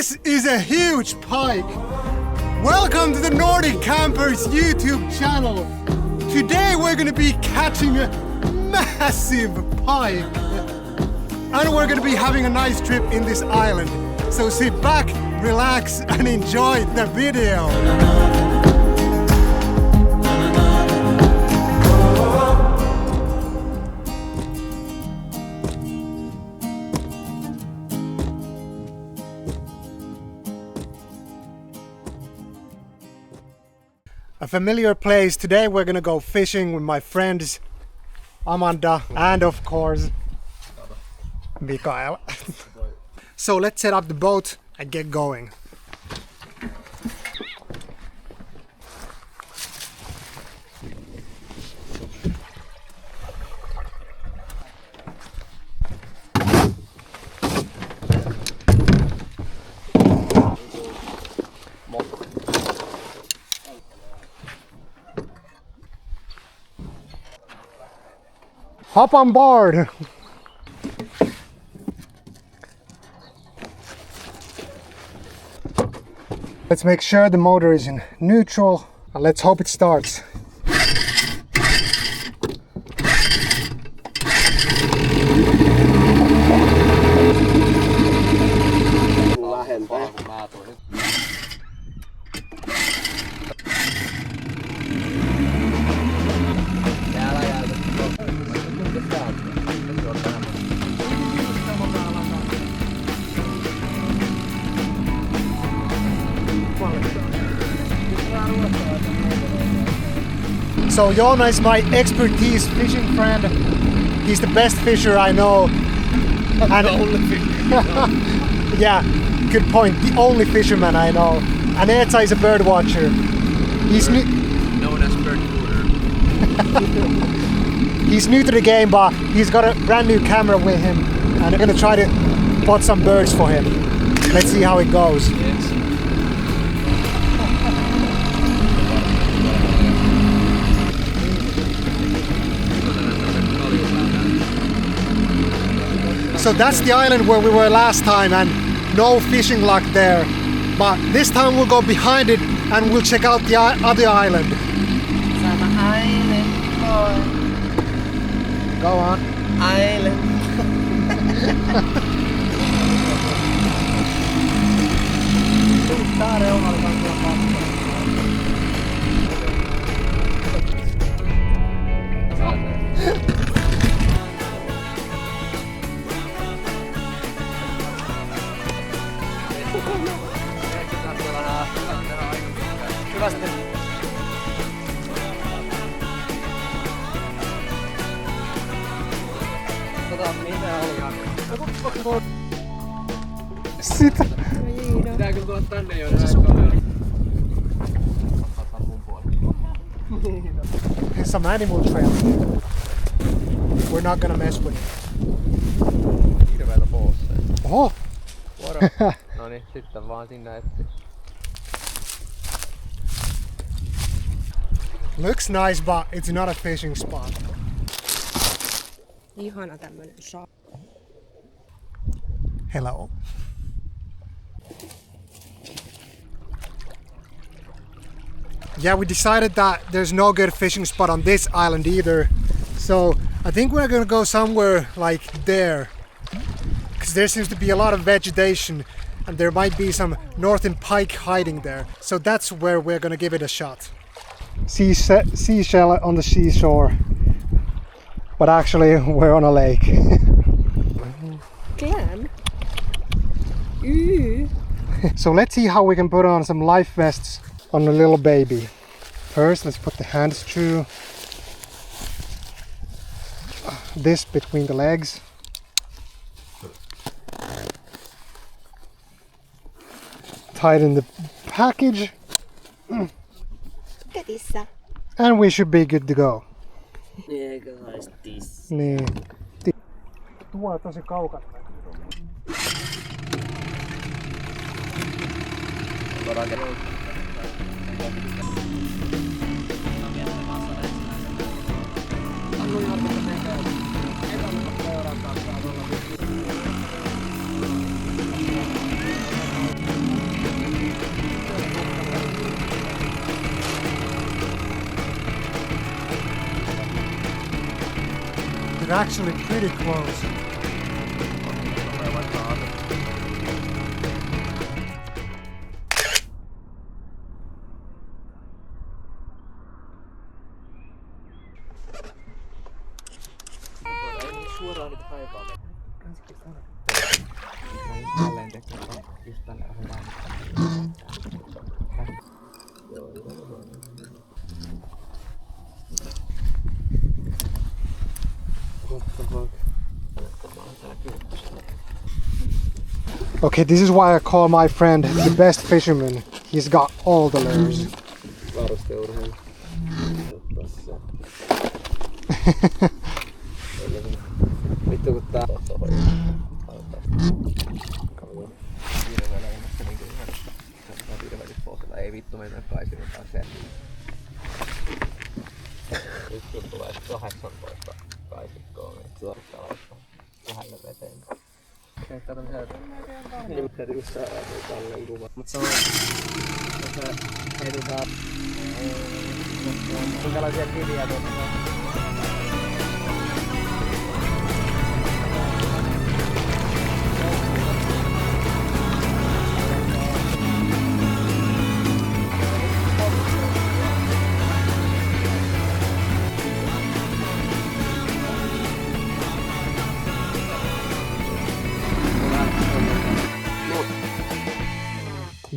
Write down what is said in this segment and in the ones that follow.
This is a huge pike! Welcome to the Nordic Campers YouTube channel! Today we're gonna be catching a massive pike! And we're gonna be having a nice trip in this island. So sit back, relax and enjoy the video! A familiar place. Today we're gonna go fishing with my friends Amanda and of course Mikael. So let's set up the boat and get going. Hop on board! Let's make sure the motor is in neutral and let's hope it starts. So Joona is my expertise fishing friend. He's the best fisher I know. And the only fisher. Yeah, good point. The only fisherman I know. And Eetsa is a bird watcher. He's known as bird fooder. He's new to the game, but he's got a brand new camera with him. And I'm gonna try to spot some birds for him. Let's see how it goes. Yes. So that's the island where we were last time and no fishing luck there. But this time we'll go behind it and we'll check out the other island. Sama island boy. Go on. Island. Sitä. Pitääkö tulla tänne jo? There's some animal trails here. We're not gonna mess with it. Hirveitä boosseja. Oho! Noniin, sitten vaan sinne etti. Looks nice, but it's not a fishing spot. Ihana tämmönen shop. Hello. Yeah, we decided that there's no good fishing spot on this island either. So I think we're gonna go somewhere like there. Because there seems to be a lot of vegetation and there might be some Northen Pike hiding there. So that's where we're gonna give it a shot. Seashell on the seashore. But actually we're on a lake. Clam? So let's see how we can put on some life vests on a little baby. First, let's put the hands through this between the legs. Tighten the package. And we should be good to go. Niin. Tuo on tosi kaukana. actually pretty close. Suoraan niitä kaivaa. Tälleen tekee just tällä hyvää. Okay, this is why I call my friend the best fisherman. He's got all the lures. Varusteurheilu. Vittu kun tää on tohon. Hirveellä ilmasta niinku ihan virvelispohjalla. Ei vittu mennä kaisinut taas se. Nyt tulee 18 kaisikkoa, niin suorastaan laittaa lähelle veteen. Heittää tämmösen niin just saadaan tälleen kuva. Mut se on, että heitetään minkälaisia kiviä tuossa on.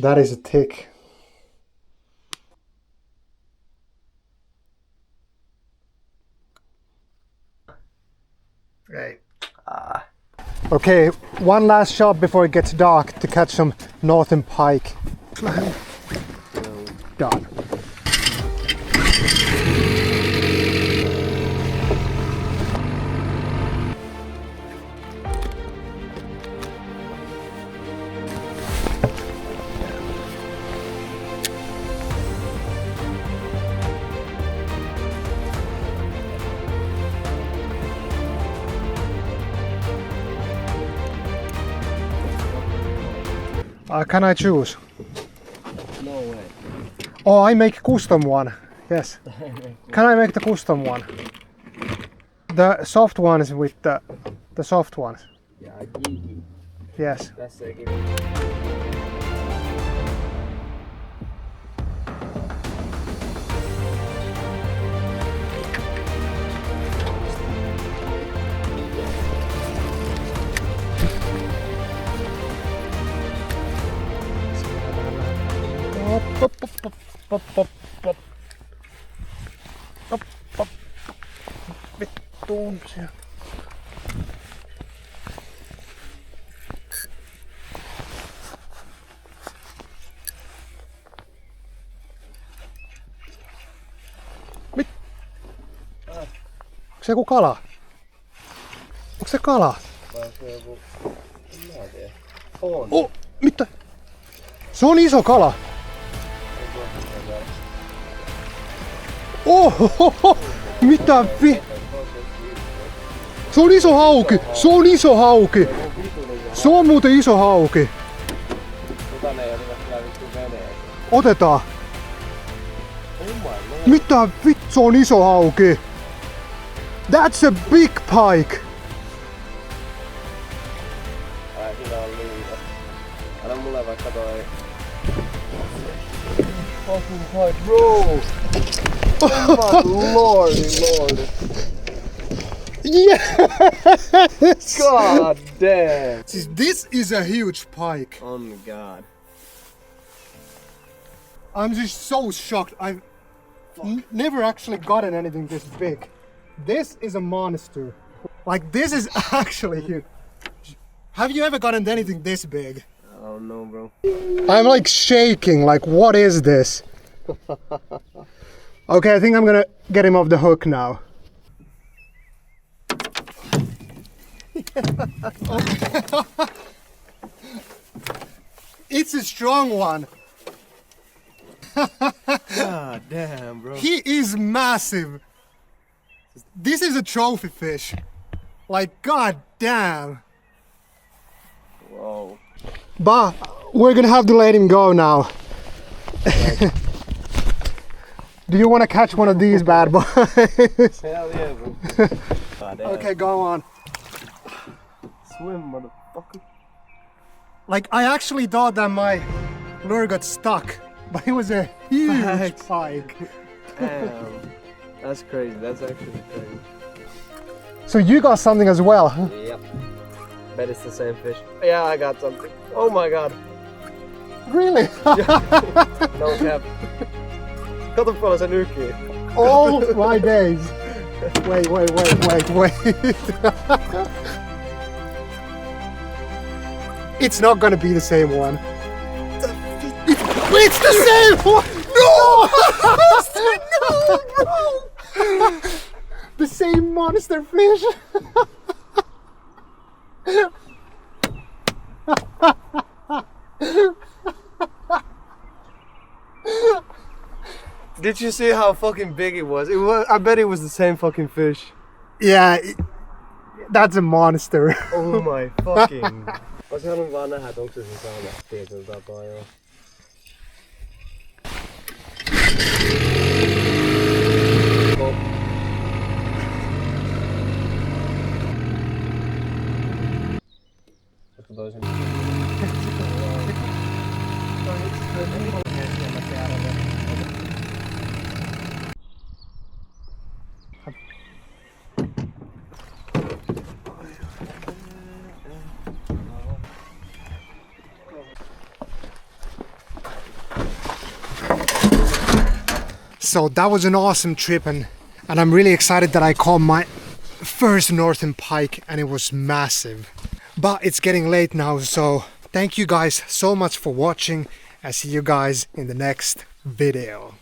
That is a tick. Right. Okay, one last shot before it gets dark to catch some Northen Pike. Done. Can I choose? No way. Oh, I make custom one. Yes. Can I make the custom one? The soft ones with the soft ones. Ja jiki. Yes. Tässä ei Pop, pop, pop, pop, pop, pop. Pop, pop. Vittuun siellä. Onko se joku kala? Onko se kala? vai se joku... Mä en tiedä. On. Oh, mitä? Se on iso kala. Ohohoho! Mitä vi... Se on iso hauki! Se on iso hauki! Se on muuten iso hauki! Kukaan ei ole kyllä vittu veneeseen. Otetaan! Oh Mitä vittu, se on iso hauki! That's a big pike! Ai siinä on liiga. Anna mulle vaikka toi... Fucking pike, bro! Oh my lordy. Yes! God damn! This is a huge pike. Oh my god. I'm just so shocked. I've never actually gotten anything this big. This is a monster. Like, this is actually huge. Have you ever gotten anything this big? I don't know, bro. I'm like shaking, like what is this? Okay, I think I'm gonna get him off the hook now. It's a strong one. God damn, bro. He is massive. This is a trophy fish. Like, god damn. Whoa. But we're gonna have to let him go now. Do you want to catch one of these bad boys? Hell yeah, bro. Okay, go on. Swim, motherfucker. Like, I actually thought that my lure got stuck, but it was a huge Facts. pike. Damn. That's crazy. That's actually crazy. So you got something as well, huh? Yep. Bet it's the same fish. Yeah, I got something. Oh my god. Really? No cap. Got him from a nuki. All my days. Wait. It's not gonna be the same one. It's the same one! No! No, bro! The same monster fish. Did you see how fucking big it was? I bet it was the same fucking fish. Yeah, that's a monster. Oh my fucking... Olisiko halunnut vaan nähdä, että onko se sen saanut tietyllä tapaa, joo. Otta toisen. So that was an awesome trip, and I'm really excited that I caught my first Northen Pike, and it was massive. But it's getting late now, so thank you guys so much for watching. I'll see you guys in the next video.